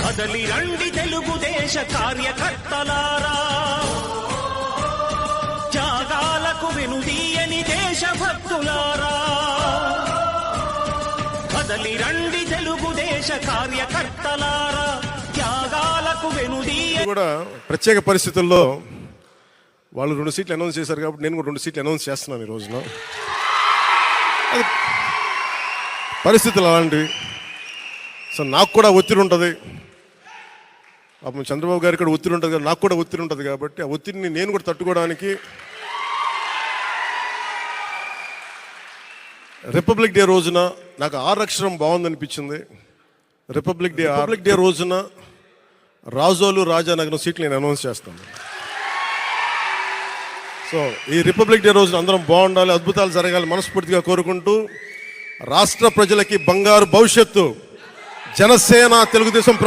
కదలి రండి తెలుగుదేశ కార్యకర్తలారా, త్యాగాలకు వెనుదీయని దేశభక్తులారా, కదలి రండి తెలుగుదేశ కార్యకర్తలారా, త్యాగాలకు వెనుదీయని. కూడా ప్రత్యేక పరిస్థితుల్లో వాళ్ళు 2 సీట్లు అనౌన్స్ చేశారు కాబట్టి నేను కూడా 2 సీట్లు అనౌన్స్ చేస్తున్నాను ఈ రోజున. అది పరిస్థితులు అలాంటివి. సో నాకు కూడా ఒత్తిడి ఉంటుంది, అప్పుడు చంద్రబాబు గారికి కూడా ఒత్తిడి ఉంటుంది కదా, నాకు కూడా ఒత్తిడి ఉంటుంది కాబట్టి ఆ ఒత్తిడిని నేను కూడా తట్టుకోవడానికి రిపబ్లిక్ డే రోజున నాకు 6 అక్షరం బాగుందనిపించింది. రిపబ్లిక్ డే రోజున రాజోలు రాజానగరం సీట్లు నేను అనౌన్స్ చేస్తాను. సో ఈ రిపబ్లిక్ డే రోజున అందరం బాగుండాలి, అద్భుతాలు జరగాలి మనస్ఫూర్తిగా కోరుకుంటూ, రాష్ట్ర ప్రజలకి బంగారు భవిష్యత్తు జనసేన తెలుగుదేశం ప్రభుత్వం